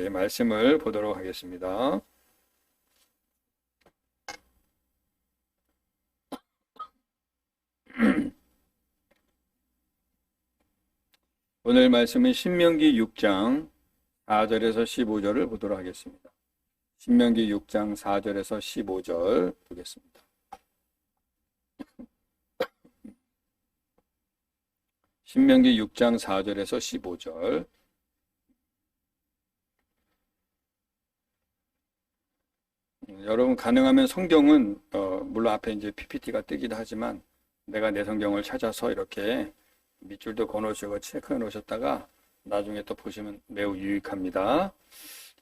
우리 말씀을 보도록 하겠습니다. 오늘 말씀은 신명기 6장 4절에서 15절을 보도록 하겠습니다. 신명기 6장 4절에서 15절 보겠습니다. 신명기 6장 4절에서 15절. 여러분 가능하면 성경은 물론 앞에 이제 PPT가 뜨기도 하지만 내가 내 성경을 찾아서 이렇게 밑줄도 그어놓으시고 체크해 놓으셨다가 나중에 또 보시면 매우 유익합니다.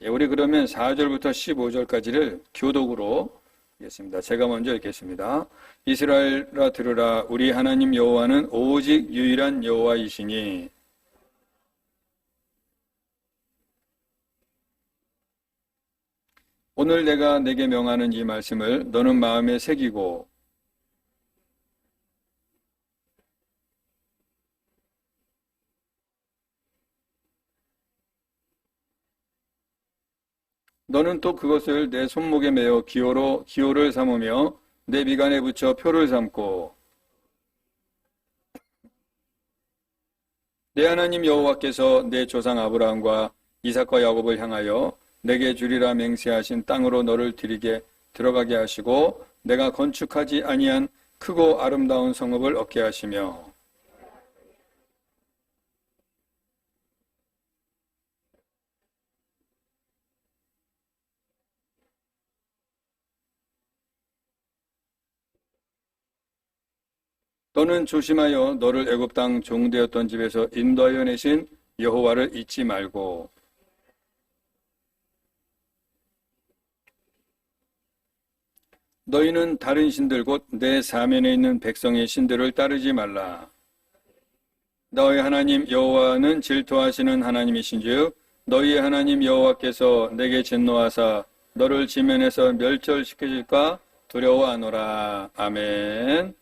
우리 그러면 4절부터 15절까지를 교독으로 읽겠습니다. 제가 먼저 읽겠습니다. 이스라엘아 들으라. 우리 하나님 여호와는 오직 유일한 여호와이시니 오늘 내가 내게 명하는 이 말씀을 너는 마음에 새기고 너는 또 그것을 내 손목에 매어 기호를 삼으며 내 미간에 붙여 표를 삼고 내 하나님 여호와께서 내 조상 아브라함과 이삭과 야곱을 향하여 내게 주리라 맹세하신 땅으로 너를 들어가게 하시고 내가 건축하지 아니한 크고 아름다운 성읍을 얻게 하시며 너는 조심하여 너를 애굽 땅 종되었던 집에서 인도하여 내신 여호와를 잊지 말고 너희는 다른 신들 곧 내 사면에 있는 백성의 신들을 따르지 말라. 너희 하나님 여호와는 질투하시는 하나님이신즉 너희의 하나님 여호와께서 내게 진노하사 너를 지면에서 멸절시키실까 두려워하노라. 아멘.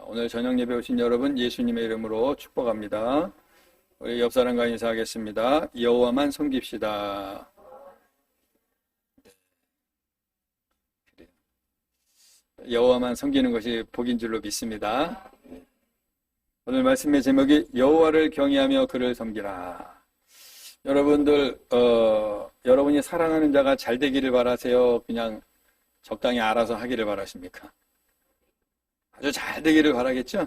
오늘 저녁 예배 오신 여러분 예수님의 이름으로 축복합니다. 우리 옆 사람과 인사하겠습니다. 여호와만 섬깁시다. 여호와만 섬기는 것이 복인 줄로 믿습니다. 오늘 말씀의 제목이 여호와를 경외하며 그를 섬기라. 여러분들 여러분이 사랑하는 자가 잘 되기를 바라세요? 그냥 적당히 알아서 하기를 바라십니까? 아주 잘 되기를 바라겠죠?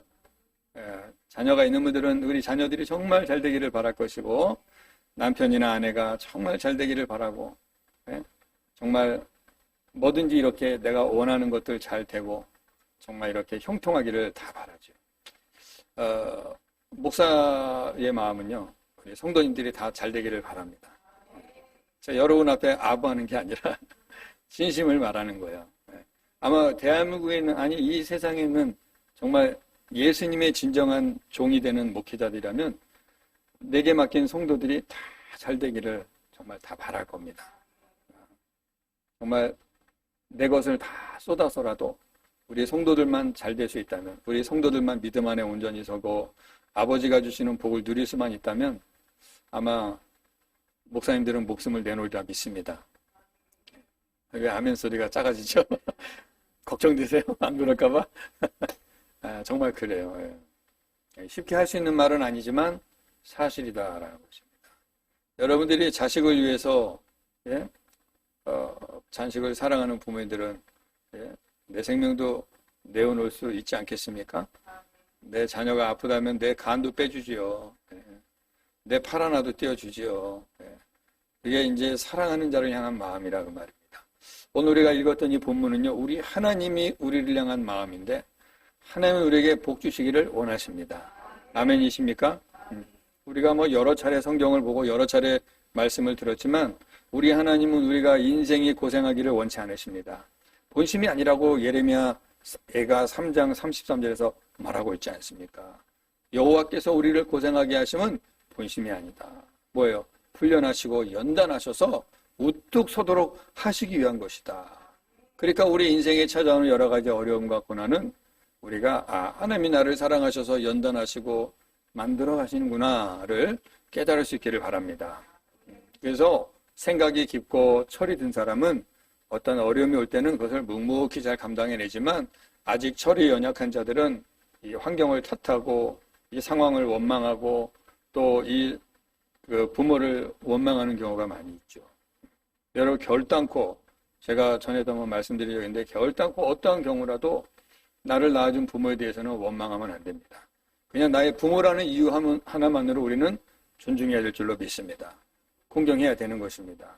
자녀가 있는 분들은 우리 자녀들이 정말 잘 되기를 바랄 것이고 남편이나 아내가 정말 잘 되기를 바라고 정말 뭐든지 이렇게 내가 원하는 것들 잘 되고 정말 이렇게 형통하기를 다 바라죠. 목사의 마음은요, 우리 성도님들이 다 잘 되기를 바랍니다. 제가 여러분 앞에 아부하는 게 아니라 진심을 말하는 거예요. 아마 대한민국에 있는, 아니 이 세상에 있는 정말 예수님의 진정한 종이 되는 목회자들이라면 내게 맡긴 성도들이 다 잘 되기를 정말 다 바랄 겁니다. 정말 내 것을 다 쏟아서라도 우리 성도들만 잘 될 수 있다면, 우리 성도들만 믿음 안에 온전히 서고 아버지가 주시는 복을 누릴 수만 있다면 아마 목사님들은 목숨을 내놓으리라 믿습니다. 왜 아멘 소리가 작아지죠? 걱정되세요? 안 그럴까 봐? 정말 그래요. 쉽게 할 수 있는 말은 아니지만 사실이다라는 것입니다. 여러분들이 자식을 위해서 자식을 사랑하는 부모님들은 내 생명도 내어놓을 수 있지 않겠습니까? 내 자녀가 아프다면 내 간도 빼주지요. 내 팔 하나도 떼어주지요. 그게 이제 사랑하는 자를 향한 마음이라 그 말입니다. 오늘 우리가 읽었던 이 본문은요, 우리 하나님이 우리를 향한 마음인데 하나님은 우리에게 복 주시기를 원하십니다. 아멘이십니까? 우리가 뭐 여러 차례 성경을 보고 여러 차례 말씀을 들었지만 우리 하나님은 우리가 인생이 고생하기를 원치 않으십니다. 본심이 아니라고 예레미야가 3장 33절에서 말하고 있지 않습니까? 여호와께서 우리를 고생하게 하시면 본심이 아니다. 뭐예요? 훈련하시고 연단하셔서 우뚝 서도록 하시기 위한 것이다. 그러니까 우리 인생에 찾아오는 여러 가지 어려움과 고난은 우리가 하나님이 나를 사랑하셔서 연단하시고 만들어 가시는구나를 깨달을 수 있기를 바랍니다. 그래서 생각이 깊고 철이 든 사람은 어떤 어려움이 올 때는 그것을 묵묵히 잘 감당해내지만 아직 철이 연약한 자들은 이 환경을 탓하고 이 상황을 원망하고 또 이 부모를 원망하는 경우가 많이 있죠. 여러분 결단코 제가 전에도 한번 말씀드린 적이 있는데 결단코 어떠한 경우라도 나를 낳아준 부모에 대해서는 원망하면 안 됩니다. 그냥 나의 부모라는 이유 하나만으로 우리는 존중해야 될 줄로 믿습니다. 공경해야 되는 것입니다.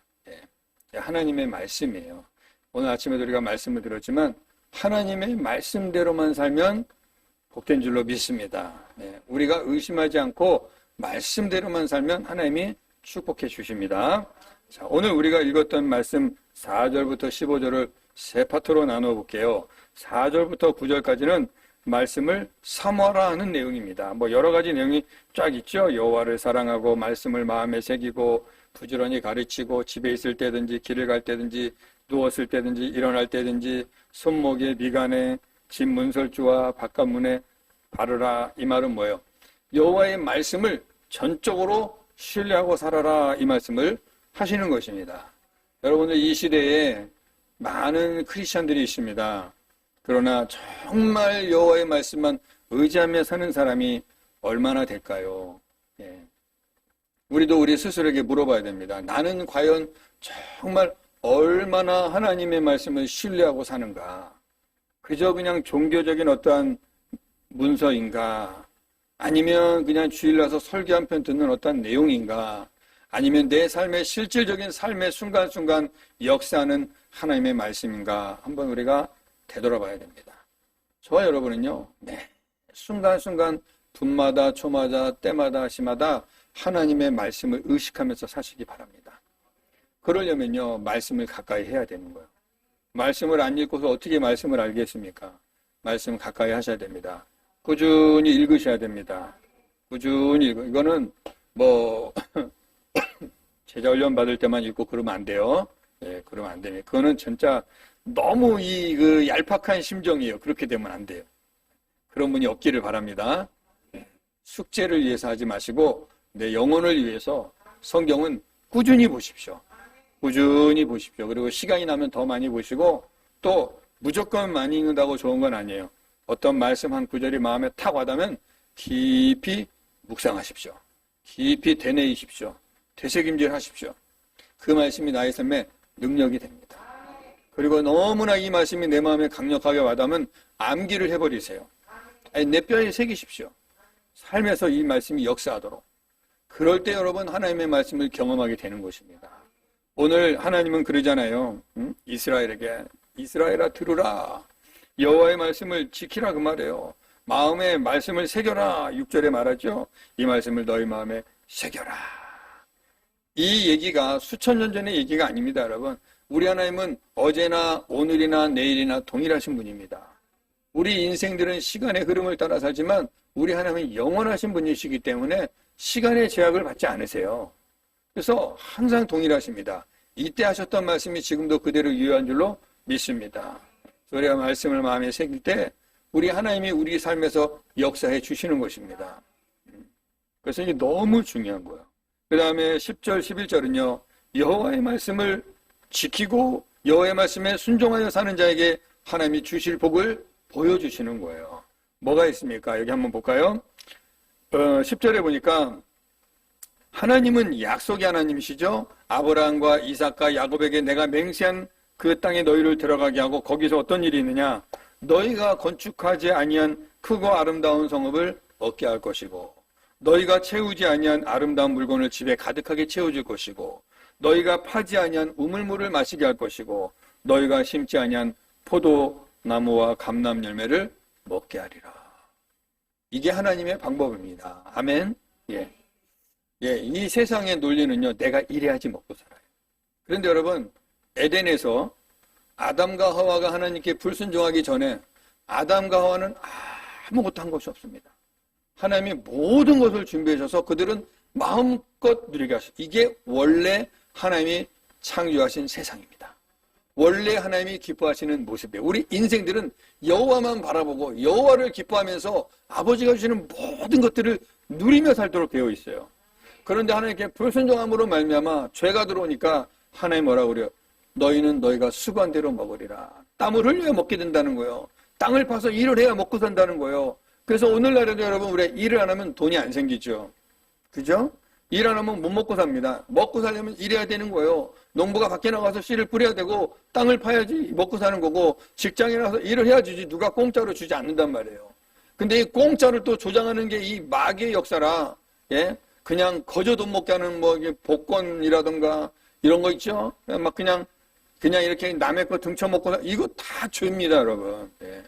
하나님의 말씀이에요. 오늘 아침에도 우리가 말씀을 들었지만 하나님의 말씀대로만 살면 복된 줄로 믿습니다. 우리가 의심하지 않고 말씀대로만 살면 하나님이 축복해 주십니다. 자, 오늘 우리가 읽었던 말씀 4절부터 15절을 세 파트로 나눠 볼게요. 4절부터 9절까지는 말씀을 사모하라 하는 내용입니다. 뭐 여러 가지 내용이 쫙 있죠. 여호와를 사랑하고 말씀을 마음에 새기고 부지런히 가르치고 집에 있을 때든지 길을 갈 때든지 누웠을 때든지 일어날 때든지 손목에 미간에 집 문설주와 바깥 문에 바르라. 이 말은 뭐예요? 여호와의 말씀을 전적으로 신뢰하고 살아라. 이 말씀을 하시는 것입니다. 여러분들 이 시대에 많은 크리스천들이 있습니다. 그러나 정말 여호와의 말씀만 의지하며 사는 사람이 얼마나 될까요? 우리도 우리 스스로에게 물어봐야 됩니다. 나는 과연 정말 얼마나 하나님의 말씀을 신뢰하고 사는가? 그저 그냥 종교적인 어떠한 문서인가? 아니면 그냥 주일 와서 설교 한 편 듣는 어떠한 내용인가? 아니면 내 삶의 실질적인 삶의 순간순간 역사하는 하나님의 말씀인가? 한번 우리가 되돌아봐야 됩니다. 저와 여러분은요, 순간순간 분마다 초마다 때마다 시마다 하나님의 말씀을 의식하면서 사시기 바랍니다. 그러려면요, 말씀을 가까이 해야 되는 거예요. 말씀을 안 읽고서 어떻게 말씀을 알겠습니까? 말씀 가까이 하셔야 됩니다. 꾸준히 읽으셔야 됩니다. 꾸준히 이거는 뭐 제자 훈련 받을 때만 읽고 그러면 안 돼요. 그러면 안 됩니다. 그거는 진짜 너무 얄팍한 심정이에요. 그렇게 되면 안 돼요. 그런 분이 없기를 바랍니다. 숙제를 위해서 하지 마시고 내 영혼을 위해서 성경은 꾸준히 보십시오. 꾸준히 보십시오. 그리고 시간이 나면 더 많이 보시고 또 무조건 많이 읽는다고 좋은 건 아니에요. 어떤 말씀 한 구절이 마음에 탁 와닿으면 깊이 묵상하십시오. 깊이 되뇌이십시오. 되새김질 하십시오. 그 말씀이 나의 삶에 능력이 됩니다. 그리고 너무나 이 말씀이 내 마음에 강력하게 와닿으면 암기를 해버리세요. 내 뼈에 새기십시오. 삶에서 이 말씀이 역사하도록. 그럴 때 여러분 하나님의 말씀을 경험하게 되는 것입니다. 오늘 하나님은 그러잖아요. 이스라엘에게 이스라엘아 들으라. 여호와의 말씀을 지키라 그 말이에요. 마음에 말씀을 새겨라. 6절에 말하죠. 이 말씀을 너희 마음에 새겨라. 이 얘기가 수천 년 전의 얘기가 아닙니다, 여러분. 우리 하나님은 어제나 오늘이나 내일이나 동일하신 분입니다. 우리 인생들은 시간의 흐름을 따라 살지만 우리 하나님은 영원하신 분이시기 때문에 시간의 제약을 받지 않으세요. 그래서 항상 동일하십니다. 이때 하셨던 말씀이 지금도 그대로 유효한 줄로 믿습니다. 우리가 말씀을 마음에 새길 때 우리 하나님이 우리 삶에서 역사해 주시는 것입니다. 그래서 이게 너무 중요한 거예요. 그 다음에 10절, 11절은요. 여호와의 말씀을 지키고 여호와의 말씀에 순종하여 사는 자에게 하나님이 주실 복을 보여주시는 거예요. 뭐가 있습니까? 여기 한번 볼까요? 10절에 보니까 하나님은 약속의 하나님이시죠. 아브라함과 이삭과 야곱에게 내가 맹세한 그 땅에 너희를 들어가게 하고 거기서 어떤 일이 있느냐? 너희가 건축하지 아니한 크고 아름다운 성읍을 얻게 할 것이고 너희가 채우지 아니한 아름다운 물건을 집에 가득하게 채워줄 것이고 너희가 파지 아니한 우물물을 마시게 할 것이고 너희가 심지 아니한 포도나무와 감람 열매를 먹게 하리라. 이게 하나님의 방법입니다. 아멘. 이 세상의 논리는요, 내가 이래야지 먹고 살아요. 그런데 여러분, 에덴에서 아담과 하와가 하나님께 불순종하기 전에 아담과 하와는 아무것도 한 것이 없습니다. 하나님이 모든 것을 준비해 주셔서 그들은 마음껏 누리게 하셨어요. 이게 원래 하나님이 창조하신 세상입니다. 원래 하나님이 기뻐하시는 모습이에요. 우리 인생들은 여호와만 바라보고 여호와를 기뻐하면서 아버지가 주시는 모든 것들을 누리며 살도록 되어 있어요. 그런데 하나님께 불순종함으로 말미암아 죄가 들어오니까 하나님 뭐라고 그래요? 너희는 너희가 수고한 대로 먹으리라. 땀을 흘려야 먹게 된다는 거예요. 땅을 파서 일을 해야 먹고 산다는 거예요. 그래서 오늘날에도 여러분, 우리 일을 안 하면 돈이 안 생기죠. 그죠? 일 안 하면 못 먹고 삽니다. 먹고 살려면 일해야 되는 거예요. 농부가 밖에 나가서 씨를 뿌려야 되고 땅을 파야지 먹고 사는 거고, 직장에 나가서 일을 해야지 누가 공짜로 주지 않는단 말이에요. 근데 이 공짜를 또 조장하는 게 이 마귀의 역사라, 예? 그냥 거저 돈 먹게 하는 뭐 복권이라든가 이런 거 있죠? 막 그냥 이렇게 남의 거 등쳐먹고 이거 다 죄입니다, 여러분. 예.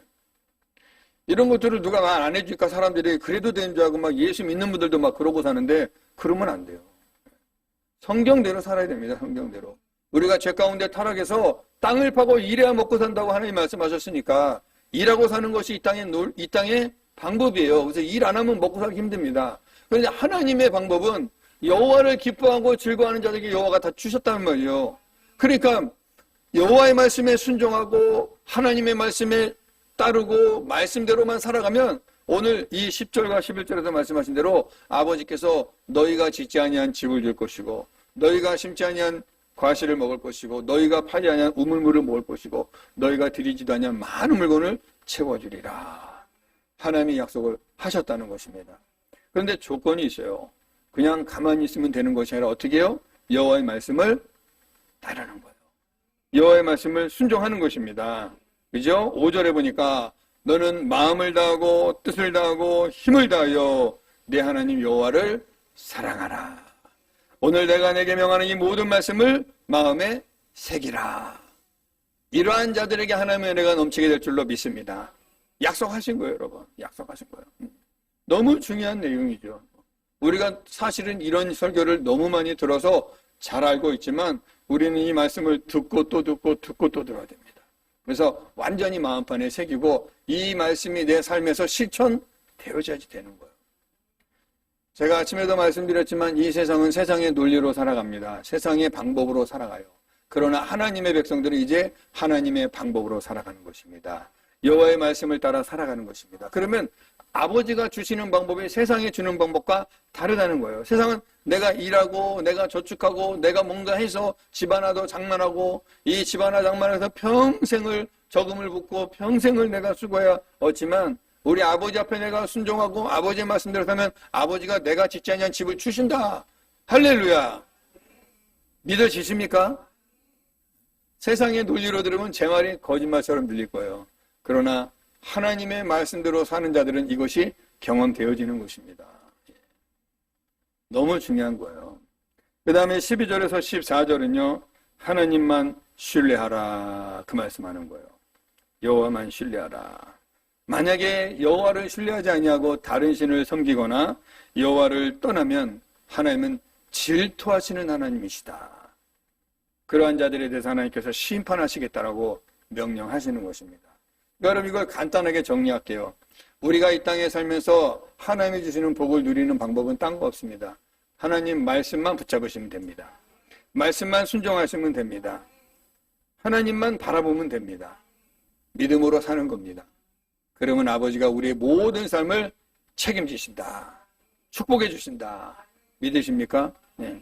이런 것들을 누가 말 안 해주니까 사람들이 그래도 되는 줄 알고 막 예수 믿는 분들도 막 그러고 사는데, 그러면 안 돼요. 성경대로 살아야 됩니다. 성경대로. 우리가 죄 가운데 타락해서 땅을 파고 일해야 먹고 산다고 하나님 말씀하셨으니까 일하고 사는 것이 이 땅의 방법이에요. 그래서 일 안 하면 먹고 살기 힘듭니다. 그런데 하나님의 방법은 여호와를 기뻐하고 즐거워하는 자들에게 여호와가 다 주셨다는 말이에요. 그러니까 여호와의 말씀에 순종하고 하나님의 말씀에 따르고 말씀대로만 살아가면 오늘 이 10절과 11절에서 말씀하신 대로 아버지께서 너희가 짓지 아니한 집을 줄 것이고 너희가 심지 아니한 과실을 먹을 것이고 너희가 파지 아니한 우물물을 먹을 것이고 너희가 들이지도 아니한 많은 물건을 채워주리라. 하나님이 약속을 하셨다는 것입니다. 그런데 조건이 있어요. 그냥 가만히 있으면 되는 것이 아니라 어떻게 해요? 여호와의 말씀을 따르는 거예요. 여호와의 말씀을 순종하는 것입니다. 그죠? 5절에 보니까 너는 마음을 다하고 뜻을 다하고 힘을 다하여 내 하나님 여호와를 사랑하라. 오늘 내가 내게 명하는 이 모든 말씀을 마음에 새기라. 이러한 자들에게 하나님의 은혜가 넘치게 될 줄로 믿습니다. 약속하신 거예요, 여러분. 약속하신 거예요. 너무 중요한 내용이죠. 우리가 사실은 이런 설교를 너무 많이 들어서 잘 알고 있지만 우리는 이 말씀을 듣고 또 듣고 듣고 또 들어야 됩니다. 그래서 완전히 마음판에 새기고 이 말씀이 내 삶에서 실천되어야지 되는 거예요. 제가 아침에도 말씀드렸지만 이 세상은 세상의 논리로 살아갑니다. 세상의 방법으로 살아가요. 그러나 하나님의 백성들은 이제 하나님의 방법으로 살아가는 것입니다. 여호와의 말씀을 따라 살아가는 것입니다. 그러면 아버지가 주시는 방법이 세상에 주는 방법과 다르다는 거예요. 세상은 내가 일하고 내가 저축하고 내가 뭔가 해서 집 하나도 장만하고 이 집 하나 장만해서 평생을 저금을 붓고 평생을 내가 수고해야 얻지만 우리 아버지 앞에 내가 순종하고 아버지의 말씀대로 살면 아버지가 내가 짓지 아니한 집을 주신다. 할렐루야. 믿어지십니까? 세상의 논리로 들으면 제 말이 거짓말처럼 들릴 거예요. 그러나 하나님의 말씀대로 사는 자들은 이것이 경험되어지는 것입니다. 너무 중요한 거예요. 그 다음에 12절에서 14절은요. 하나님만 신뢰하라 그 말씀하는 거예요. 여호와만 신뢰하라. 만약에 여호와를 신뢰하지 아니하고 다른 신을 섬기거나 여호와를 떠나면 하나님은 질투하시는 하나님이시다. 그러한 자들에 대해서 하나님께서 심판하시겠다라고 명령하시는 것입니다. 여러분 이걸 간단하게 정리할게요. 우리가 이 땅에 살면서 하나님이 주시는 복을 누리는 방법은 딴 거 없습니다. 하나님 말씀만 붙잡으시면 됩니다. 말씀만 순종하시면 됩니다. 하나님만 바라보면 됩니다. 믿음으로 사는 겁니다. 그러면 아버지가 우리의 모든 삶을 책임지신다. 축복해 주신다. 믿으십니까? 네.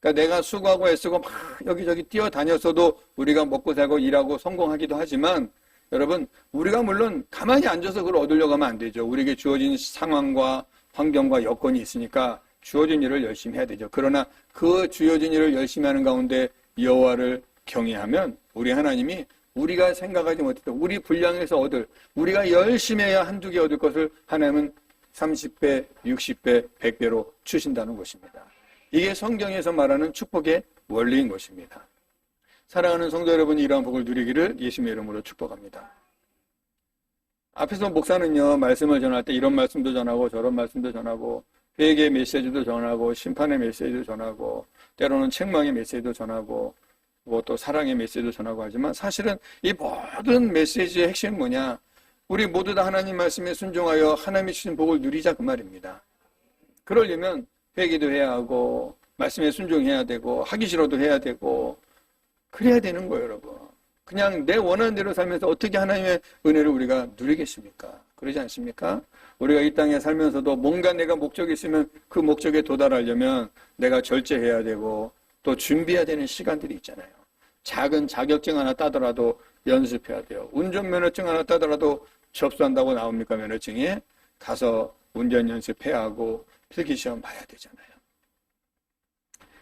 그러니까 내가 수고하고 애쓰고 막 여기저기 뛰어다녔어도 우리가 먹고 살고 일하고 성공하기도 하지만 여러분 우리가 물론 가만히 앉아서 그걸 얻으려고 하면 안 되죠. 우리에게 주어진 상황과 환경과 여건이 있으니까 주어진 일을 열심히 해야 되죠. 그러나 그 주어진 일을 열심히 하는 가운데 여호와를 경외하면 우리 하나님이 우리가 생각하지 못했던 우리 분량에서 얻을 우리가 열심히 해야 한두 개 얻을 것을 하나님은 30배, 60배, 100배로 주신다는 것입니다. 이게 성경에서 말하는 축복의 원리인 것입니다. 사랑하는 성도 여러분이 이러한 복을 누리기를 예수님의 이름으로 축복합니다. 앞에서 목사는요 말씀을 전할 때 이런 말씀도 전하고 저런 말씀도 전하고 회개의 메시지도 전하고 심판의 메시지도 전하고 때로는 책망의 메시지도 전하고 뭐 또 사랑의 메시지도 전하고 하지만 사실은 이 모든 메시지의 핵심은 뭐냐? 우리 모두 다 하나님 말씀에 순종하여 하나님이 주신 복을 누리자 그 말입니다. 그러려면 회개도 해야 하고 말씀에 순종해야 되고 하기 싫어도 해야 되고 그래야 되는 거예요, 여러분. 그냥 내 원하는 대로 살면서 어떻게 하나님의 은혜를 우리가 누리겠습니까? 그러지 않습니까? 우리가 이 땅에 살면서도 뭔가 내가 목적이 있으면 그 목적에 도달하려면 내가 절제해야 되고 또 준비해야 되는 시간들이 있잖아요. 작은 자격증 하나 따더라도 연습해야 돼요. 운전면허증 하나 따더라도 접수한다고 나옵니까? 면허증에 가서 운전 연습해야 하고 필기시험 봐야 되잖아요.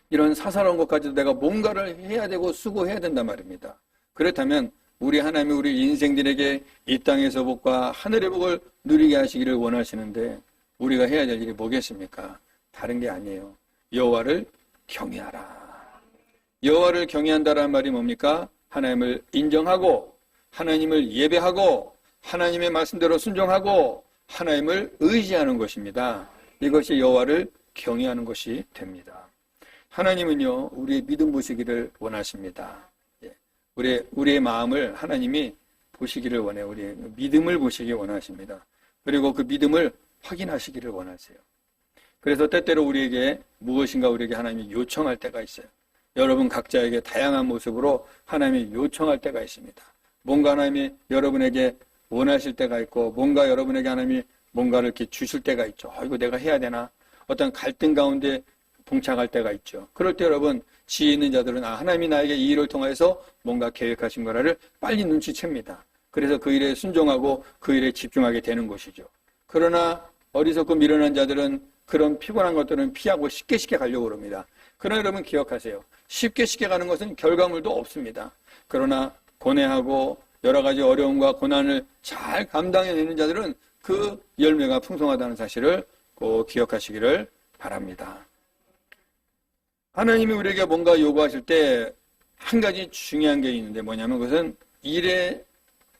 이런 사사로운 것까지도 내가 뭔가를 해야 되고 수고해야 된단 말입니다. 그렇다면 우리 하나님이 우리 인생들에게 이 땅에서 복과 하늘의 복을 누리게 하시기를 원하시는데 우리가 해야 될 일이 뭐겠습니까? 다른 게 아니에요. 여호와를 경외하라. 여호와를 경외한다라는 말이 뭡니까? 하나님을 인정하고 하나님을 예배하고 하나님의 말씀대로 순종하고 하나님을 의지하는 것입니다. 이것이 여호와를 경외하는 것이 됩니다. 하나님은요, 우리의 믿음 보시기를 원하십니다. 우리의 마음을 하나님이 보시기를 원해요. 우리의 믿음을 보시기 원하십니다. 그리고 그 믿음을 확인하시기를 원하세요. 그래서 때때로 우리에게 무엇인가 우리에게 하나님이 요청할 때가 있어요. 여러분 각자에게 다양한 모습으로 하나님이 요청할 때가 있습니다. 뭔가 하나님이 여러분에게 원하실 때가 있고 뭔가 여러분에게 하나님이 뭔가를 이렇게 주실 때가 있죠. 이거 내가 해야 되나? 어떤 갈등 가운데 봉착할 때가 있죠. 그럴 때 여러분 지혜 있는 자들은 하나님이 나에게 이 일을 통해서 뭔가 계획하신 거라를 빨리 눈치챕니다. 그래서 그 일에 순종하고 그 일에 집중하게 되는 것이죠. 그러나 어리석고 미련한 자들은 그런 피곤한 것들은 피하고 쉽게 가려고 합니다. 그러나 여러분 기억하세요. 쉽게 가는 것은 결과물도 없습니다. 그러나 고뇌하고 여러 가지 어려움과 고난을 잘 감당해내는 자들은 그 열매가 풍성하다는 사실을 꼭 기억하시기를 바랍니다. 하나님이 우리에게 뭔가 요구하실 때 한 가지 중요한 게 있는데 뭐냐면 그것은 일의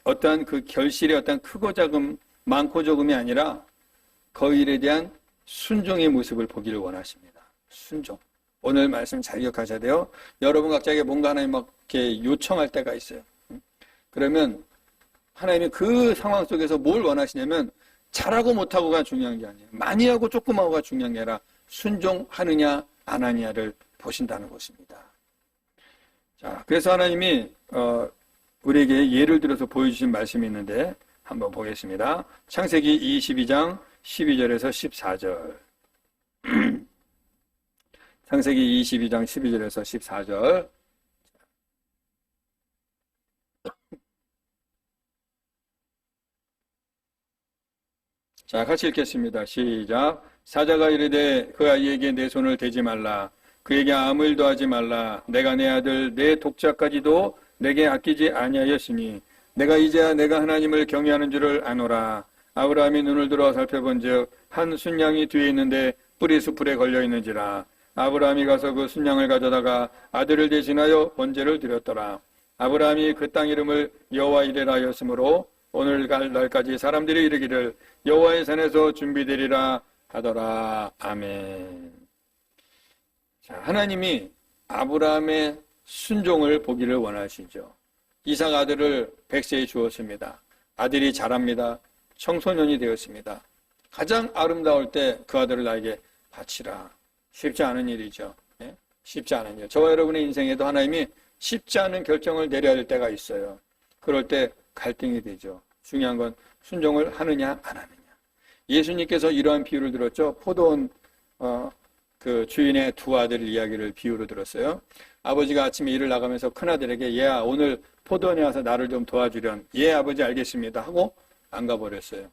어떠한 그 결실의 어떤 크고 작음, 많고 적음이 아니라 그 일에 대한 순종의 모습을 보기를 원하십니다. 순종. 오늘 말씀 잘 기억하셔야 돼요. 여러분 각자에게 뭔가 하나님께 요청할 때가 있어요. 그러면 하나님이 그 상황 속에서 뭘 원하시냐면 잘하고 못하고가 중요한 게 아니에요. 많이 하고 조금 하고가 중요한 게 아니라 순종하느냐 안 하느냐를 보신다는 것입니다. 자, 그래서 하나님이 우리에게 예를 들어서 보여주신 말씀이 있는데 한번 보겠습니다. 창세기 22장 12절에서 14절. 창세기 22장 12절에서 14절. 자, 같이 읽겠습니다. 시작. 사자가 이르되 그 아이에게 내 손을 대지 말라. 그에게 아무 일도 하지 말라. 내가 내 아들 내 독자까지도 내게 아끼지 아니하였으니 내가 이제야 내가 하나님을 경외하는 줄을 아노라. 아브라함이 눈을 들어 살펴본즉 한 순양이 뒤에 있는데 뿔이 수풀에 걸려 있는지라. 아브라함이 가서 그 순양을 가져다가 아들을 대신하여 번제를 드렸더라. 아브라함이 그 땅 이름을 여호와 이레라 하였으므로 오늘갈 날까지 사람들이 이르기를 여호와의 산에서 준비되리라 하더라. 아멘. 자, 하나님이 아브라함의 순종을 보기를 원하시죠. 이삭 아들을 100세에 주었습니다. 아들이 자랍니다. 청소년이 되었습니다. 가장 아름다울 때 그 아들을 나에게 바치라. 쉽지 않은 일이죠. 네? 쉽지 않은 일. 저와 여러분의 인생에도 하나님이 쉽지 않은 결정을 내려야 할 때가 있어요. 그럴 때 갈등이 되죠. 중요한 건 순종을 하느냐 안 하느냐. 예수님께서 이러한 비유를 들었죠. 포도원 그 주인의 두 아들 이야기를 비유로 들었어요. 아버지가 아침에 일을 나가면서 큰아들에게 얘야 오늘 포도원에 와서 나를 좀 도와주련. 예 아버지 알겠습니다 하고 안 가버렸어요.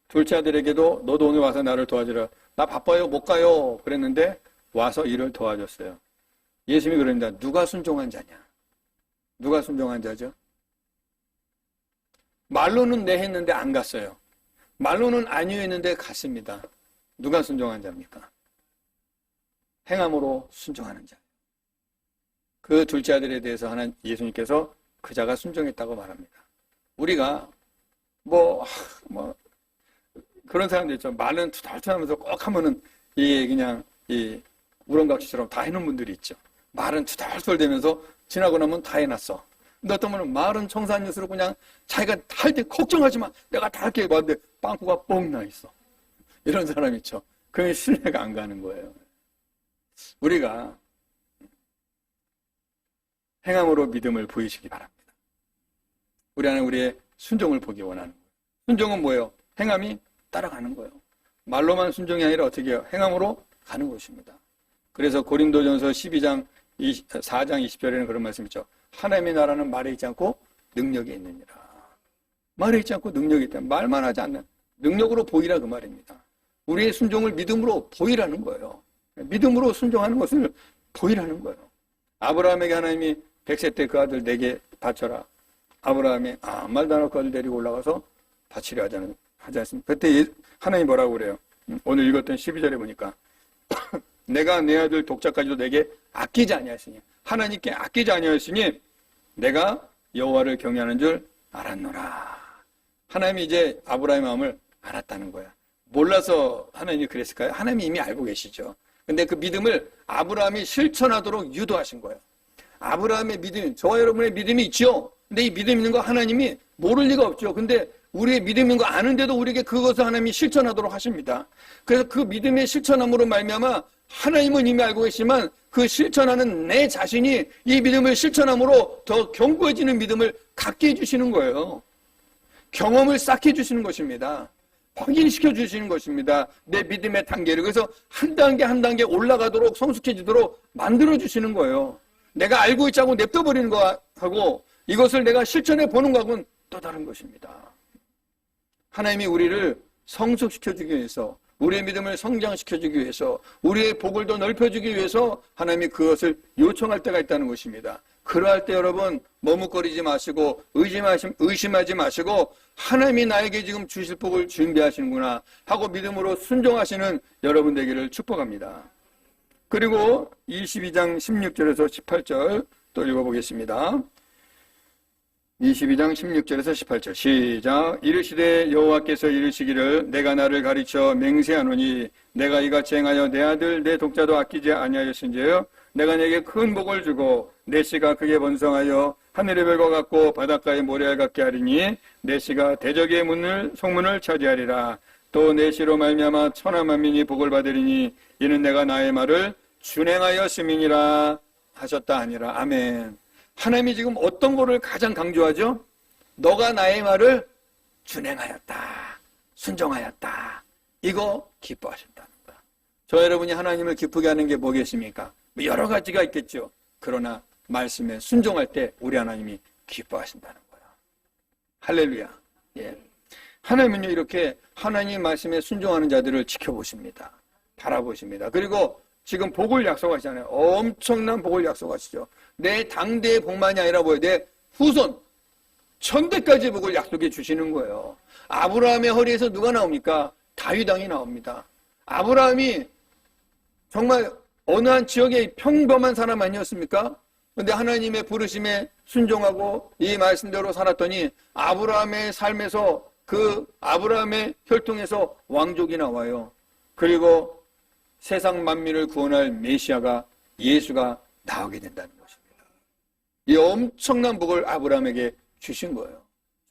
둘째 아들에게도 너도 오늘 와서 나를 도와주라. 나 바빠요 못 가요 그랬는데 와서 일을 도와줬어요. 예수님이 그럽니다. 누가 순종한 자냐? 누가 순종한 자죠? 말로는 네 했는데 안 갔어요. 말로는 아니요 했는데 갔습니다. 누가 순종한 자입니까? 행함으로 순종하는 자. 그 둘째 아들에 대해서 예수님께서 그 자가 순종했다고 말합니다. 우리가 그런 사람들 있죠. 말은 투덜투덜하면서 꼭 하면은 그냥 우렁각시처럼 다 해놓은 분들이 있죠. 말은 투덜투덜대면서 지나고 나면 다 해놨어. 근데 어떤 분은 말은 청산유수로 그냥 자기가 할 때 걱정하지 마. 내가 다 할게 봤는데 빵꾸가 뻥 나 있어. 이런 사람 있죠. 그게 신뢰가 안 가는 거예요. 우리가 행함으로 믿음을 보이시기 바랍니다. 우리 안에 우리의 순종을 보기 원하는 거예요. 순종은 뭐예요? 행함이 따라가는 거예요. 말로만 순종이 아니라 어떻게 해요? 행함으로 가는 것입니다. 그래서 고린도전서 12장 4장 20절에는 그런 말씀 있죠. 하나님의 나라는 말에 있지 않고 능력이 있느니라. 말에 있지 않고 능력이 있다. 말만 하지 않는 능력으로 보이라 그 말입니다. 우리의 순종을 믿음으로 보이라는 거예요. 믿음으로 순종하는 것을 보이라는 거예요. 아브라함에게 하나님이 100세 때 그 아들 내게 바쳐라. 아브라함이 아무 말도 안 하고 그 아들 데리고 올라가서 바치려 하지 않습니까? 그때 하나님이 뭐라고 그래요? 오늘 읽었던 12절에 보니까 내가 내 아들 독자까지도 내게 아끼지 아니하였으니 하나님께 아끼지 아니하였으니 내가 여호와를 경외하는 줄 알았노라. 하나님이 이제 아브라함의 마음을 알았다는 거야. 몰라서 하나님이 그랬을까요? 하나님이 이미 알고 계시죠. 근데 그 믿음을 아브라함이 실천하도록 유도하신 거예요. 아브라함의 믿음, 저와 여러분의 믿음이 있죠. 근데 이 믿음 있는 거 하나님이 모를 리가 없죠. 근데 우리의 믿음 있는 거 아는데도 우리에게 그것을 하나님이 실천하도록 하십니다. 그래서 그 믿음의 실천함으로 말미암아 하나님은 이미 알고 계시지만 그 실천하는 내 자신이 이 믿음을 실천함으로 더 견고해지는 믿음을 갖게 해주시는 거예요. 경험을 쌓게 해주시는 것입니다. 확인시켜 주시는 것입니다. 내 믿음의 단계를. 그래서 한 단계 한 단계 올라가도록 성숙해지도록 만들어 주시는 거예요. 내가 알고 있자고 냅둬버리는 거하고 이것을 내가 실천해 보는 거하고는 또 다른 것입니다. 하나님이 우리를 성숙시켜주기 위해서, 우리의 믿음을 성장시켜주기 위해서, 우리의 복을 더 넓혀주기 위해서 하나님이 그것을 요청할 때가 있다는 것입니다. 그러할 때 여러분 머뭇거리지 마시고 의심하지 마시고 하나님이 나에게 지금 주실 복을 준비하시는구나 하고 믿음으로 순종하시는 여러분 되기를 축복합니다. 그리고 22장 16절에서 18절 또 읽어보겠습니다. 22장 16절에서 18절 시작. 이르시되 여호와께서 이르시기를 내가 나를 가르쳐 맹세하노니 내가 이같이 행하여 내 아들 내 독자도 아끼지 아니하였은지요 내가 내게 큰 복을 주고 내 씨가 크게 번성하여 하늘의 별과 같고 바닷가의 모래알 같게 하리니 내 씨가 대적의 성문을 차지하리라. 또 내 씨로 말미암아 천하 만민이 복을 받으리니 이는 내가 나의 말을 준행하였음이니라 하셨다 하니라. 아멘. 하나님이 지금 어떤 거를 가장 강조하죠? 너가 나의 말을 준행하였다. 순종하였다. 이거 기뻐하신다는 거야. 저 여러분이 하나님을 기쁘게 하는 게 뭐겠습니까? 여러 가지가 있겠죠. 그러나 말씀에 순종할 때 우리 하나님이 기뻐하신다는 거야. 할렐루야. 예. 하나님은요 이렇게 하나님 말씀에 순종하는 자들을 지켜보십니다. 바라보십니다. 그리고 지금 복을 약속하시잖아요. 엄청난 복을 약속하시죠. 내 당대의 복만이 아니라 뭐예요? 내 후손 천대까지 복을 약속해 주시는 거예요. 아브라함의 허리에서 누가 나옵니까? 다윗 왕이 나옵니다. 아브라함이 정말 어느 한 지역의 평범한 사람 아니었습니까? 그런데 하나님의 부르심에 순종하고 이 말씀대로 살았더니 아브라함의 삶에서 그 아브라함의 혈통에서 왕족이 나와요. 그리고 세상 만민을 구원할 메시아가 예수가 나오게 된다는 것입니다. 이 엄청난 복을 아브라함에게 주신 거예요.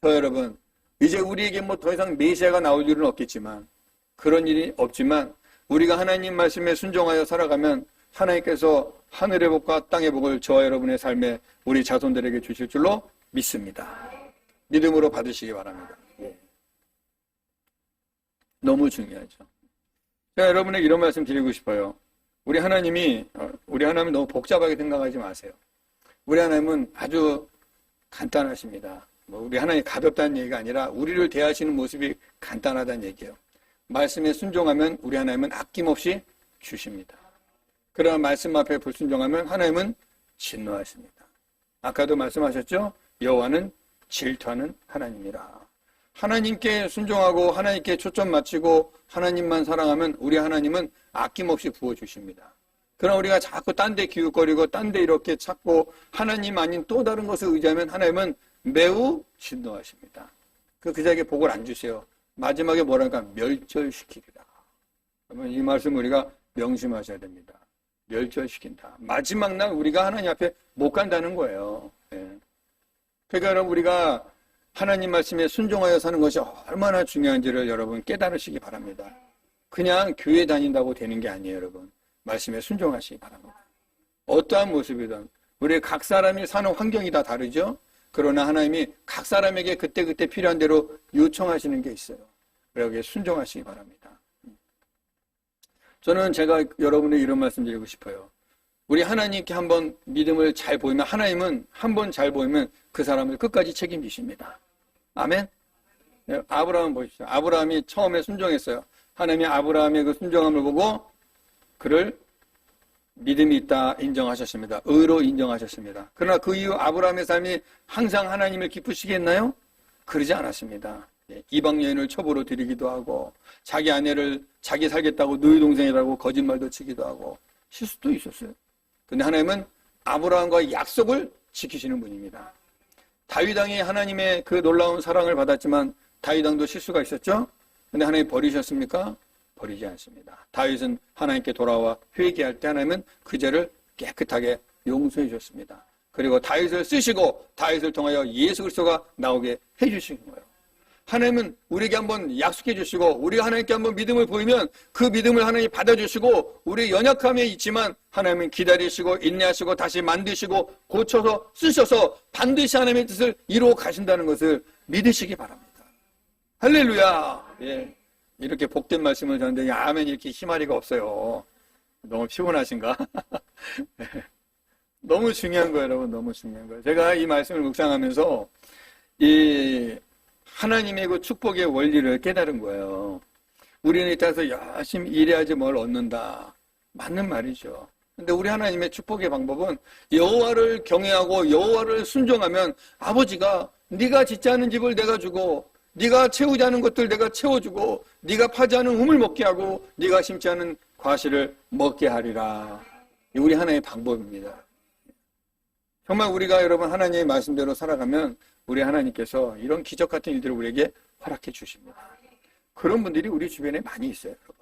저 여러분 이제 우리에게 뭐 더 이상 메시아가 나올 일은 없겠지만 그런 일이 없지만 우리가 하나님 말씀에 순종하여 살아가면 하나님께서 하늘의 복과 땅의 복을 저와 여러분의 삶에 우리 자손들에게 주실 줄로 믿습니다. 믿음으로 받으시기 바랍니다. 너무 중요하죠. 제가 여러분에게 이런 말씀 드리고 싶어요. 우리 하나님은 너무 복잡하게 생각하지 마세요. 우리 하나님은 아주 간단하십니다. 우리 하나님이 가볍다는 얘기가 아니라 우리를 대하시는 모습이 간단하다는 얘기예요. 말씀에 순종하면 우리 하나님은 아낌없이 주십니다. 그러나 말씀 앞에 불순종하면 하나님은 진노하십니다. 아까도 말씀하셨죠? 여호와는 질투하는 하나님이라. 하나님께 순종하고 하나님께 초점 맞추고 하나님만 사랑하면 우리 하나님은 아낌없이 부어주십니다. 그러나 우리가 자꾸 딴 데 기웃거리고 딴 데 이렇게 찾고 하나님 아닌 또 다른 것을 의지하면 하나님은 매우 진노하십니다. 그 자에게 복을 안 주세요. 마지막에 뭐랄까 멸절시키리라. 그러면 이 말씀 우리가 명심하셔야 됩니다. 멸절시킨다. 마지막 날 우리가 하나님 앞에 못 간다는 거예요. 그러니까 여러분 우리가 하나님 말씀에 순종하여 사는 것이 얼마나 중요한지를 여러분 깨달으시기 바랍니다. 그냥 교회 다닌다고 되는 게 아니에요, 여러분. 말씀에 순종하시기 바랍니다. 어떠한 모습이든 우리 각 사람이 사는 환경이 다 다르죠. 그러나 하나님이 각 사람에게 그때그때 필요한 대로 요청하시는 게 있어요. 여기에 순종하시기 바랍니다. 저는 제가 여러분에게 이런 말씀 드리고 싶어요. 우리 하나님께 한번 믿음을 잘 보이면, 하나님은 한번 잘 보이면 그 사람을 끝까지 책임지십니다. 아멘? 네, 아브라함 보십시오. 아브라함이 처음에 순종했어요. 하나님이 아브라함의 그 순종함을 보고 그를 믿음이 있다 인정하셨습니다. 의로 인정하셨습니다. 그러나 그 이후 아브라함의 삶이 항상 하나님을 기쁘시게 했나요? 그러지 않았습니다. 이방 여인을 첩으로 들이기도 하고, 자기 아내를 자기 살겠다고 너희 동생이라고 거짓말도 치기도 하고, 실수도 있었어요. 근데 하나님은 아브라함과의 약속을 지키시는 분입니다. 다윗 왕이 하나님의 그 놀라운 사랑을 받았지만 다윗 왕도 실수가 있었죠? 근데 하나님 버리셨습니까? 버리지 않습니다. 다윗은 하나님께 돌아와 회개할 때 하나님은 그 죄를 깨끗하게 용서해 주셨습니다. 그리고 다윗을 쓰시고 다윗을 통하여 예수 그리스도가 나오게 해 주신 거예요. 하나님은 우리에게 한번 약속해 주시고, 우리가 하나님께 한번 믿음을 보이면 그 믿음을 하나님이 받아주시고, 우리의 연약함에 있지만 하나님은 기다리시고 인내하시고 다시 만드시고 고쳐서 쓰셔서 반드시 하나님의 뜻을 이루어 가신다는 것을 믿으시기 바랍니다. 할렐루야. 예. 이렇게 복된 말씀을 전하는데 아멘 이렇게 희마리가 없어요. 너무 피곤하신가? 너무 중요한 거예요, 여러분. 너무 중요한 거예요. 제가 이 말씀을 묵상하면서 이 하나님의 그 축복의 원리를 깨달은 거예요. 우리는 이 땅에서 열심히 일해야지 뭘 얻는다. 맞는 말이죠. 근데 우리 하나님의 축복의 방법은 여호와를 경외하고 여호와를 순종하면 아버지가 네가 짓지 않은 집을 내가 주고, 네가 채우지 않은 것들 내가 채워주고, 네가 파지 않은 우물 먹게 하고, 네가 심지 않은 과실을 먹게 하리라. 우리 하나님의 방법입니다. 정말 우리가 여러분 하나님의 말씀대로 살아가면 우리 하나님께서 이런 기적 같은 일들을 우리에게 허락해 주십니다. 그런 분들이 우리 주변에 많이 있어요, 여러분.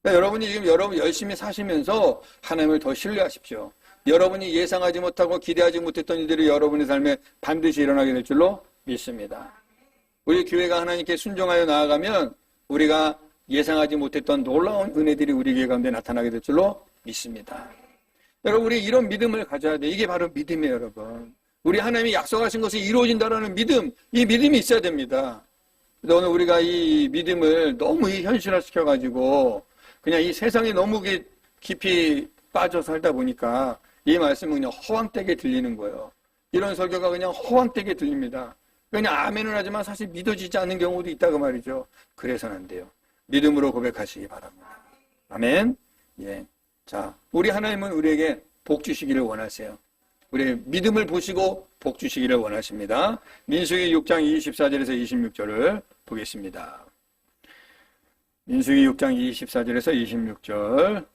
그러니까 여러분이 지금 여러분 열심히 사시면서 하나님을 더 신뢰하십시오. 여러분이 예상하지 못하고 기대하지 못했던 일들이 여러분의 삶에 반드시 일어나게 될 줄로 믿습니다. 우리 교회가 하나님께 순종하여 나아가면 우리가 예상하지 못했던 놀라운 은혜들이 우리 교회 가운데 나타나게 될 줄로 믿습니다. 여러분, 우리 이런 믿음을 가져야 돼요. 이게 바로 믿음이에요, 여러분. 우리 하나님이 약속하신 것이 이루어진다는 믿음, 이 믿음이 있어야 됩니다. 그래서 오늘 우리가 이 믿음을 너무 현실화시켜가지고 그냥 이 세상에 너무 깊이 빠져 살다 보니까 이 말씀은 그냥 허황되게 들리는 거예요. 이런 설교가 그냥 허황되게 들립니다. 그냥 아멘은 하지만 사실 믿어지지 않는 경우도 있다고 말이죠. 그래서는 안 돼요. 믿음으로 고백하시기 바랍니다. 아멘. 예. 자, 우리 하나님은 우리에게 복 주시기를 원하세요. 우리 믿음을 보시고 복 주시기를 원하십니다. 민수기 6장 24절에서 26절을 보겠습니다. 민수기 6장 24절에서 26절.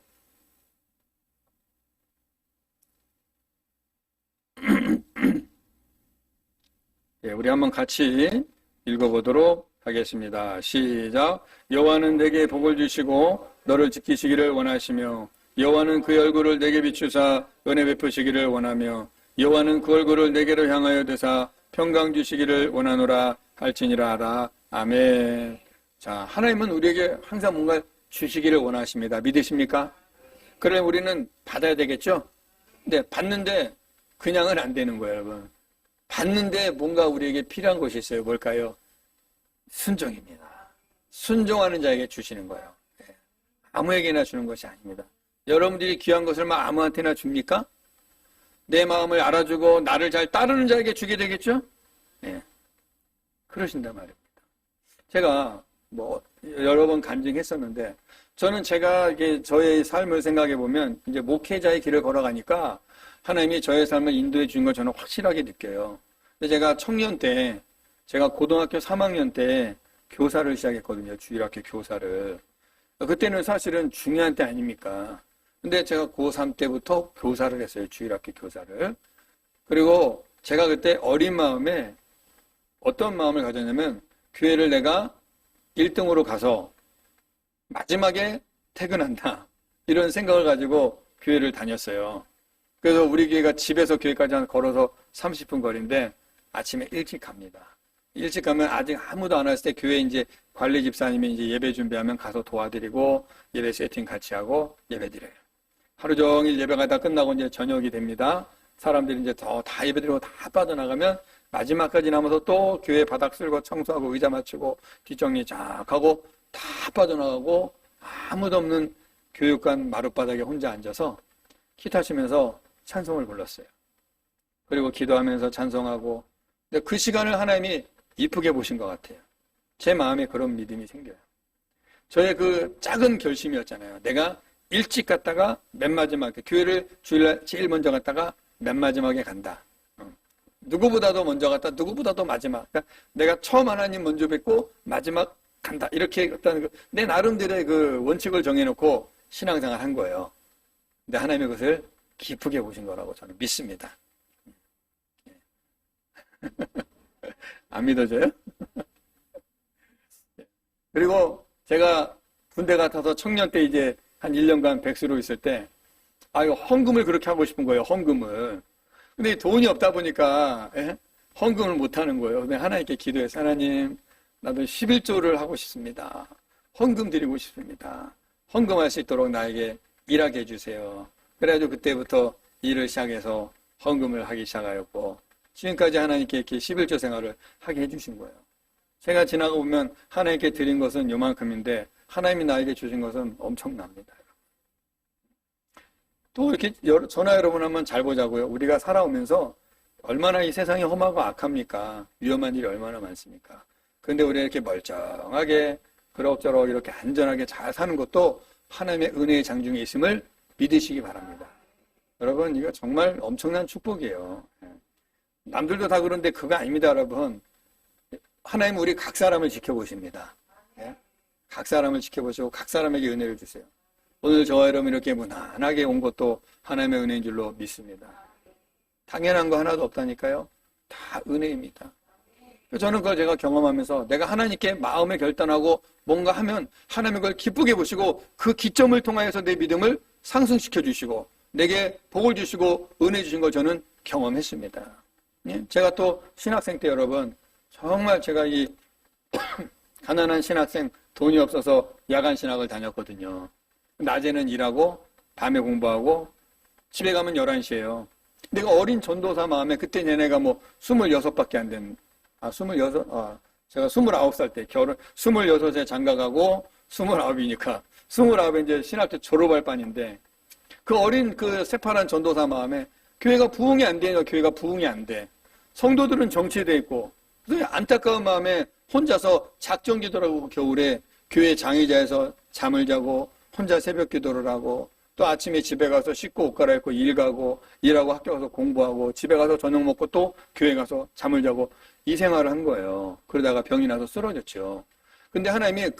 예, 우리 한번 같이 읽어보도록 하겠습니다. 시작. 여호와는 내게 복을 주시고 너를 지키시기를 원하시며, 여호와는 그 얼굴을 내게 비추사 은혜 베푸시기를 원하며, 여호와는 그 얼굴을 내게로 향하여 드사 평강 주시기를 원하노라 할지니라 하라. 아멘. 자, 하나님은 우리에게 항상 뭔가 주시기를 원하십니다. 믿으십니까? 그래 우리는 받아야 되겠죠? 근데 받는데 그냥은 안 되는 거예요, 여러분. 받는데 뭔가 우리에게 필요한 것이 있어요. 뭘까요? 순종입니다. 순종하는 자에게 주시는 거예요. 아무에게나 주는 것이 아닙니다. 여러분들이 귀한 것을 막 아무한테나 줍니까? 내 마음을 알아주고 나를 잘 따르는 자에게 주게 되겠죠? 네. 그러신단 말입니다. 제가 여러 번 간증했었는데, 저는 제가 이게 저의 삶을 생각해 보면 이제 목회자의 길을 걸어가니까 하나님이 저의 삶을 인도해 주는 걸 저는 확실하게 느껴요. 근데 제가 청년 때, 제가 고등학교 3학년 때 교사를 시작했거든요. 주일학교 교사를. 그때는 사실은 중요한 때 아닙니까? 근데 제가 고3 때부터 교사를 했어요. 주일학교 교사를. 그리고 제가 그때 어린 마음에 어떤 마음을 가졌냐면, 교회를 내가 1등으로 가서 마지막에 퇴근한다, 이런 생각을 가지고 교회를 다녔어요. 그래서 우리 교회가 집에서 교회까지 한 걸어서 30분 거리인데 아침에 일찍 갑니다. 일찍 가면 아직 아무도 안 왔을 때 교회 이제 관리 집사님이 이제 예배 준비하면 가서 도와드리고 예배 세팅 같이 하고 예배 드려요. 하루 종일 예배가 다 끝나고 이제 저녁이 됩니다. 사람들이 이제 다 예배 드리고 다 빠져나가면 마지막까지 남아서 또 교회 바닥 쓸고 청소하고 의자 맞추고 뒷정리 쫙 하고 다 빠져나가고 아무도 없는 교육관 마룻바닥에 혼자 앉아서 기타 치면서 찬송을 불렀어요. 그리고 기도하면서 찬송하고, 근데 그 시간을 하나님이 이쁘게 보신 것 같아요. 제 마음에 그런 믿음이 생겨요. 저의 그 작은 결심이었잖아요. 내가 일찍 갔다가 맨 마지막에, 교회를 주일날 제일 먼저 갔다가 맨 마지막에 간다. 누구보다도 먼저 갔다, 누구보다도 마지막. 그러니까 내가 처음 하나님 먼저 뵙고 마지막 간다. 이렇게 어떤 내 나름대로의 그 원칙을 정해놓고 신앙생활 한 거예요. 근데 하나님이 그것을 기쁘게 보신 거라고 저는 믿습니다. 안 믿어져요? 그리고 제가 군대 같아서 청년 때 이제 한 1년간 백수로 있을 때, 이거 헌금을 그렇게 하고 싶은 거예요, 헌금을. 근데 돈이 없다 보니까, 헌금을 못 하는 거예요. 근데 하나님께 기도해서, 하나님, 나도 11조를 하고 싶습니다. 헌금 드리고 싶습니다. 헌금할 수 있도록 나에게 일하게 해주세요. 그래가지고 그때부터 일을 시작해서 헌금을 하기 시작하였고, 지금까지 하나님께 이렇게 11조 생활을 하게 해주신 거예요. 제가 지나가 보면 하나님께 드린 것은 요만큼인데 하나님이 나에게 주신 것은 엄청납니다. 또 이렇게 전화 여러분 한번 잘 보자고요. 우리가 살아오면서 얼마나 이 세상이 험하고 악합니까? 위험한 일이 얼마나 많습니까? 그런데 우리가 이렇게 멀쩡하게 그럭저럭 이렇게 안전하게 잘 사는 것도 하나님의 은혜의 장중에 있음을 믿으시기 바랍니다. 여러분, 이거 정말 엄청난 축복이에요. 남들도 다 그런데 그거 아닙니다, 여러분. 하나님은 우리 각 사람을 지켜보십니다. 각 사람을 지켜보시고 각 사람에게 은혜를 주세요. 오늘 저와 여러분 이렇게 무난하게 온 것도 하나님의 은혜인 줄로 믿습니다. 당연한 거 하나도 없다니까요. 다 은혜입니다. 저는 그걸 제가 경험하면서 내가 하나님께 마음에 결단하고 뭔가 하면 하나님은 그걸 기쁘게 보시고 그 기점을 통하여서 내 믿음을 상승시켜 주시고 내게 복을 주시고 은혜 주신 걸 저는 경험했습니다. 제가 또 신학생 때 여러분 정말 제가 이 가난한 신학생 돈이 없어서 야간 신학을 다녔거든요. 낮에는 일하고 밤에 공부하고 집에 가면 11시예요. 내가 어린 전도사 마음에 그때 얘네가 뭐 26밖에 안 된, 제가 29살 때 결혼, 26에 장가가고 29이니까 29에 이제 신학교 졸업할 반인데 그 어린 그 새파란 전도사 마음에 교회가 부흥이 안 되니까 교회가 부흥이 안 돼. 성도들은 정체돼 있고 안타까운 마음에 혼자서 작정 기도를 하고 겨울에 교회 장의자에서 잠을 자고 혼자 새벽 기도를 하고 또 아침에 집에 가서 씻고 옷 갈아입고 일 가고 일하고 학교 가서 공부하고 집에 가서 저녁 먹고 또 교회 가서 잠을 자고 이 생활을 한 거예요. 그러다가 병이 나서 쓰러졌죠. 근데 하나님이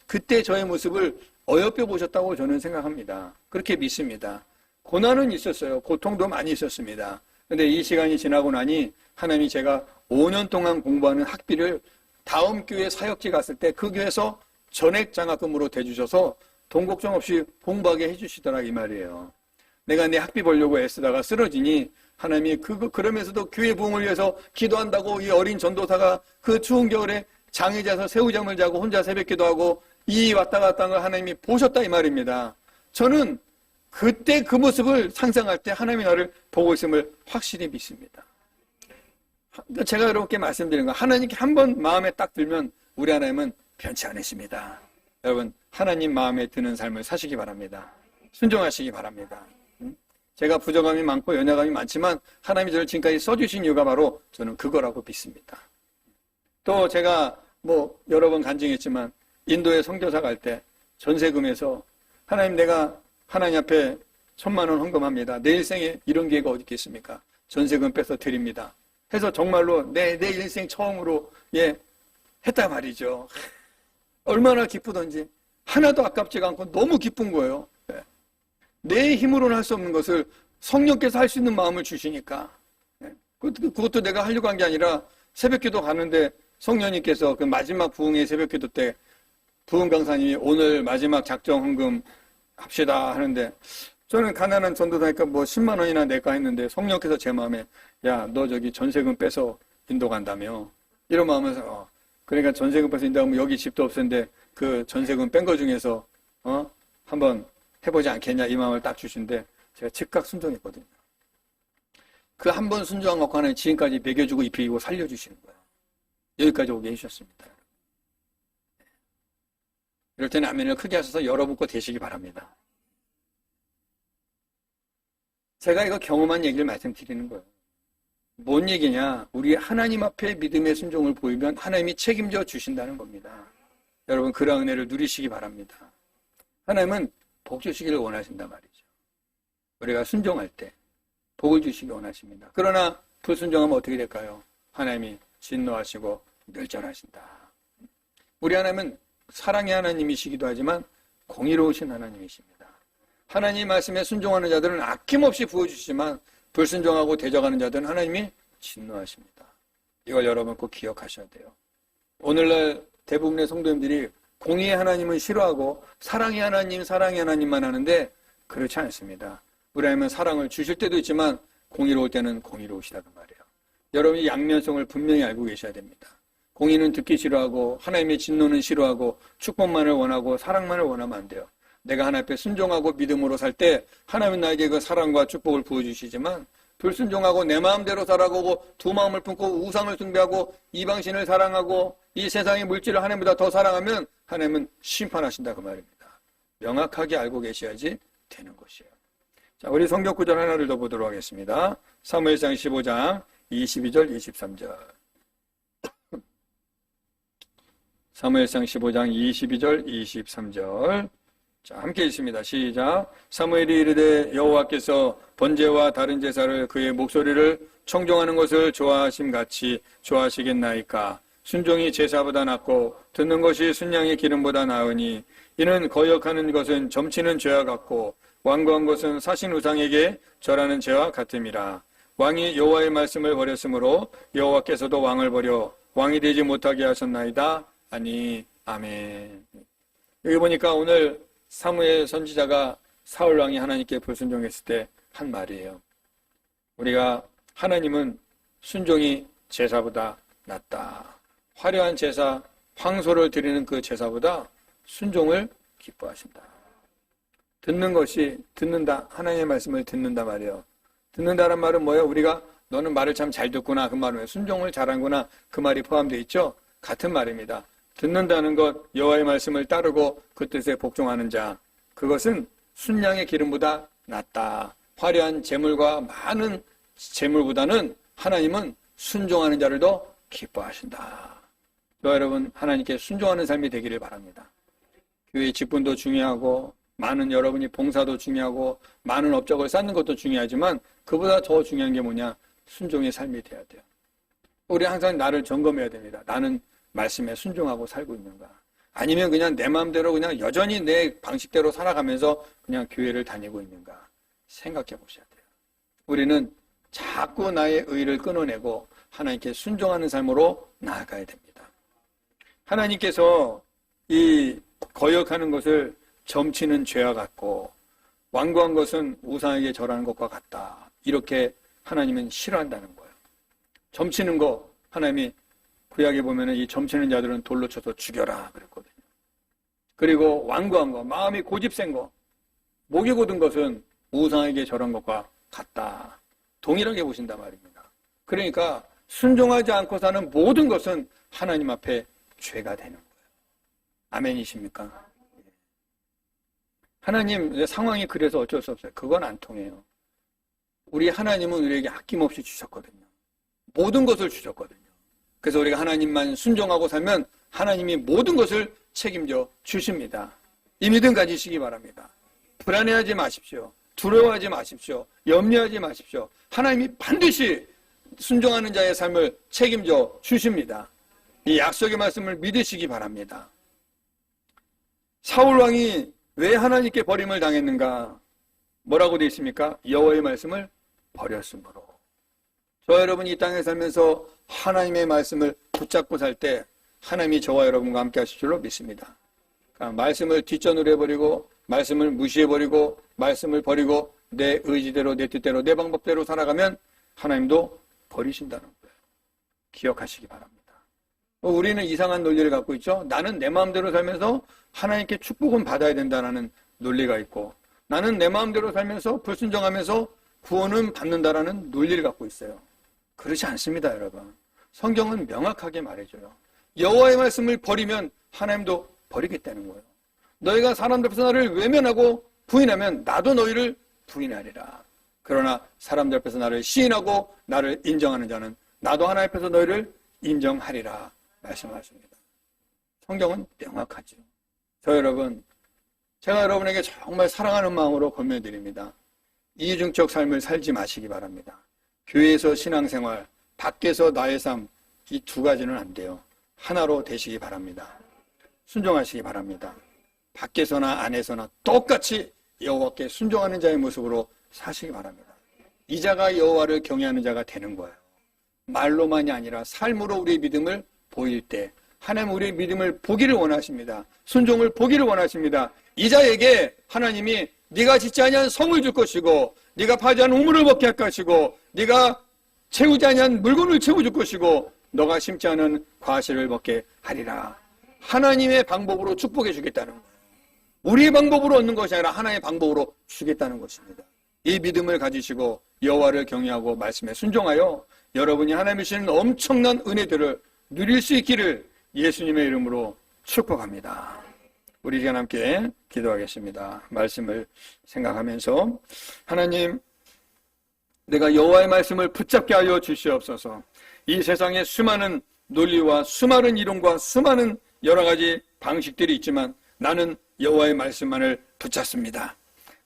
그때 저의 모습을 어여삐 보셨다고 저는 생각합니다. 그렇게 믿습니다. 고난은 있었어요. 고통도 많이 있었습니다. 근데 이 시간이 지나고 나니 하나님이 제가 5년 동안 공부하는 학비를 다음 교회 사역지 갔을 때 그 교회에서 전액 장학금으로 대주셔서 돈 걱정 없이 공부하게 해주시더라 이 말이에요. 내가 내 학비 벌려고 애쓰다가 쓰러지니 하나님이 그러면서도 교회 부흥을 위해서 기도한다고 이 어린 전도사가 그 추운 겨울에 장의자에서 새우잠을 자고 혼자 새벽 기도하고 이 왔다 갔다 한 걸 하나님이 보셨다 이 말입니다. 저는 그때 그 모습을 상상할 때 하나님이 나를 보고 있음을 확실히 믿습니다. 제가 여러분께 말씀드린 거 하나님께 한번 마음에 딱 들면 우리 하나님은 변치 않으십니다. 여러분 하나님 마음에 드는 삶을 사시기 바랍니다. 순종하시기 바랍니다. 제가 부족함이 많고 연약함이 많지만 하나님이 저를 지금까지 써주신 이유가 바로 저는 그거라고 믿습니다. 또 제가 뭐 여러 번 간증했지만 인도에 선교사 갈 때 전세금에서 하나님 내가 하나님 앞에 1,000만 원 헌금합니다. 내 일생에 이런 기회가 어디 있겠습니까? 전세금 빼서 드립니다. 해서 정말로 내 일생 처음으로 했단 말이죠. 얼마나 기쁘던지 하나도 아깝지가 않고 너무 기쁜 거예요. 내 힘으로는 할 수 없는 것을 성령께서 할 수 있는 마음을 주시니까 그것도 내가 하려고 한 게 아니라 새벽기도 가는데 성령님께서 그 마지막 부흥의 새벽기도 때 부흥 강사님이 오늘 마지막 작정 헌금 합시다 하는데 저는 가난한 전도사니까 뭐 10만 원이나 낼까 했는데 성령께서 제 마음에 야 너 저기 전세금 빼서 인도 간다며 이런 마음에서 그러니까 전세금 빼서 인도 가면 여기 집도 없었는데 그 전세금 뺀 거 중에서 한번 해보지 않겠냐 이 마음을 딱 주신데 제가 즉각 순종했거든요. 그 한 번 순종한 것과 하나님 지금까지 먹여주고 입히고 살려주시는 거예요. 여기까지 오게 해주셨습니다. 이럴 때는 아멘을 크게 하셔서 열어붙고 되시기 바랍니다. 제가 이거 경험한 얘기를 말씀드리는 거예요. 뭔 얘기냐? 우리 하나님 앞에 믿음의 순종을 보이면 하나님이 책임져 주신다는 겁니다. 여러분, 그런 은혜를 누리시기 바랍니다. 하나님은 복 주시기를 원하신단 말이죠. 우리가 순종할 때 복을 주시기 원하십니다. 그러나 불순종하면 어떻게 될까요? 하나님이 진노하시고 멸절하신다. 우리 하나님은 사랑의 하나님이시기도 하지만 공의로우신 하나님이십니다. 하나님 말씀에 순종하는 자들은 아낌없이 부어주시지만 불순종하고 대적하는 자들은 하나님이 진노하십니다. 이걸 여러분 꼭 기억하셔야 돼요. 오늘날 대부분의 성도님들이 공의의 하나님은 싫어하고 사랑의 하나님만 하는데 그렇지 않습니다. 우리 하나님은 사랑을 주실 때도 있지만 공의로울 때는 공의로우시다는 말이에요. 여러분이 양면성을 분명히 알고 계셔야 됩니다. 공의는 듣기 싫어하고 하나님의 진노는 싫어하고 축복만을 원하고 사랑만을 원하면 안 돼요. 내가 하나님 앞에 순종하고 믿음으로 살 때 하나님은 나에게 그 사랑과 축복을 부어주시지만 불순종하고 내 마음대로 살아가고 두 마음을 품고 우상을 숭배하고 이방신을 사랑하고 이 세상의 물질을 하나님보다 더 사랑하면 하나님은 심판하신다 그 말입니다. 명확하게 알고 계셔야지 되는 것이에요. 자, 우리 성경 구절 하나를 더 보도록 하겠습니다. 사무엘상 15장 22절 23절. 사무엘상 15장 22절 23절. 자, 함께 읽습니다. 시작. 사무엘이 이르되 여호와께서 번제와 다른 제사를 그의 목소리를 청종하는 것을 좋아하심같이 좋아하시겠나이까. 순종이 제사보다 낫고 듣는 것이 순양의 기름보다 나으니 이는 거역하는 것은 점치는 죄와 같고 완고한 것은 사신 우상에게 절하는 죄와 같음이라. 왕이 여호와의 말씀을 버렸으므로 여호와께서도 왕을 버려 왕이 되지 못하게 하셨나이다. 아니 아멘. 여기 보니까 오늘 사무엘 선지자가 사울 왕이 하나님께 불순종했을 때 한 말이에요. 우리가 하나님은 순종이 제사보다 낫다. 화려한 제사, 황소를 드리는 그 제사보다 순종을 기뻐하신다. 듣는다. 하나님의 말씀을 듣는다 말이에요. 듣는다는 말은 뭐예요? 우리가 너는 말을 참 잘 듣구나 그 말은 순종을 잘하는구나 그 말이 포함되어 있죠. 같은 말입니다. 듣는다는 것, 여호와의 말씀을 따르고 그 뜻에 복종하는 자, 그것은 순양의 기름보다 낫다. 화려한 재물과 많은 재물보다는 하나님은 순종하는 자를 더 기뻐하신다. 저와 여러분, 하나님께 순종하는 삶이 되기를 바랍니다. 교회 직분도 중요하고 많은 여러분이 봉사도 중요하고 많은 업적을 쌓는 것도 중요하지만 그보다 더 중요한 게 뭐냐? 순종의 삶이 돼야 돼요. 우리 항상 나를 점검해야 됩니다. 나는 말씀에 순종하고 살고 있는가? 아니면 그냥 내 마음대로 그냥 여전히 내 방식대로 살아가면서 그냥 교회를 다니고 있는가? 생각해 보셔야 돼요. 우리는 자꾸 나의 의를 끊어내고 하나님께 순종하는 삶으로 나아가야 됩니다. 하나님께서 이 거역하는 것을 점치는 죄와 같고 완고한 것은 우상에게 절하는 것과 같다. 이렇게 하나님은 싫어한다는 거예요. 점치는 거 하나님이 구약에 보면은 이 점치는 자들은 돌로 쳐서 죽여라 그랬거든요. 그리고 완고한 거, 마음이 고집센 거, 목이 곧은 것은 우상에게 절한 것과 같다. 동일하게 보신단 말입니다. 그러니까 순종하지 않고 사는 모든 것은 하나님 앞에 죄가 되는 거예요. 아멘이십니까? 하나님 상황이 그래서 어쩔 수 없어요. 그건 안 통해요. 우리 하나님은 우리에게 아낌없이 주셨거든요. 모든 것을 주셨거든요. 그래서 우리가 하나님만 순종하고 살면 하나님이 모든 것을 책임져 주십니다. 이 믿음 가지시기 바랍니다. 불안해하지 마십시오. 두려워하지 마십시오. 염려하지 마십시오. 하나님이 반드시 순종하는 자의 삶을 책임져 주십니다. 이 약속의 말씀을 믿으시기 바랍니다. 사울 왕이 왜 하나님께 버림을 당했는가? 뭐라고 되어 있습니까? 여호와의 말씀을 버렸으므로. 저와 여러분이 이 땅에 살면서 하나님의 말씀을 붙잡고 살 때 하나님이 저와 여러분과 함께 하실 줄로 믿습니다. 그러니까 말씀을 뒷전으로 해버리고 말씀을 무시해버리고 말씀을 버리고 내 의지대로 내 뜻대로 내 방법대로 살아가면 하나님도 버리신다는 거예요. 기억하시기 바랍니다. 우리는 이상한 논리를 갖고 있죠. 나는 내 마음대로 살면서 하나님께 축복은 받아야 된다는 논리가 있고 나는 내 마음대로 살면서 불순종하면서 구원은 받는다라는 논리를 갖고 있어요. 그렇지 않습니다, 여러분. 성경은 명확하게 말해줘요. 여호와의 말씀을 버리면 하나님도 버리겠다는 거예요. 너희가 사람들 앞에서 나를 외면하고 부인하면 나도 너희를 부인하리라. 그러나 사람들 앞에서 나를 시인하고 나를 인정하는 자는 나도 하나님 앞에서 너희를 인정하리라 말씀하십니다. 성경은 명확하죠. 저 여러분, 제가 여러분에게 정말 사랑하는 마음으로 권면드립니다. 이중적 삶을 살지 마시기 바랍니다. 교회에서 신앙생활, 밖에서 나의 삶, 이 두 가지는 안 돼요. 하나로 되시기 바랍니다. 순종하시기 바랍니다. 밖에서나 안에서나 똑같이 여호와께 순종하는 자의 모습으로 사시기 바랍니다. 이 자가 여호와를 경외하는 자가 되는 거예요. 말로만이 아니라 삶으로 우리의 믿음을 보일 때 하나님 우리의 믿음을 보기를 원하십니다. 순종을 보기를 원하십니다. 이 자에게 하나님이 네가 짓지 아니한 성을 줄 것이고 네가 파지 않은 우물을 먹게 할 것이고 네가 채우지 아니한 물건을 채워줄 것이고 너가 심지 않은 과실을 먹게 하리라. 하나님의 방법으로 축복해 주겠다는 거예요. 우리의 방법으로 얻는 것이 아니라 하나님의 방법으로 주겠다는 것입니다. 이 믿음을 가지시고 여호와를 경외하고 말씀에 순종하여 여러분이 하나님이 주시는 엄청난 은혜들을 누릴 수 있기를 예수님의 이름으로 축복합니다. 우리 시간 함께 기도하겠습니다. 말씀을 생각하면서 하나님, 내가 여호와의 말씀을 붙잡게 하여 주시옵소서. 이 세상에 수많은 논리와 수많은 이론과 수많은 여러 가지 방식들이 있지만 나는 여호와의 말씀만을 붙잡습니다.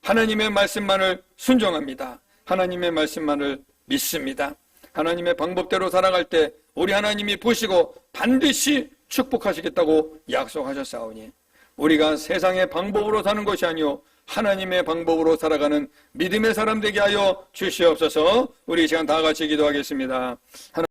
하나님의 말씀만을 순종합니다. 하나님의 말씀만을 믿습니다. 하나님의 방법대로 살아갈 때 우리 하나님이 보시고 반드시 축복하시겠다고 약속하셨사오니 우리가 세상의 방법으로 사는 것이 아니요 하나님의 방법으로 살아가는 믿음의 사람 되게 하여 주시옵소서. 우리 이 시간 다 같이 기도하겠습니다.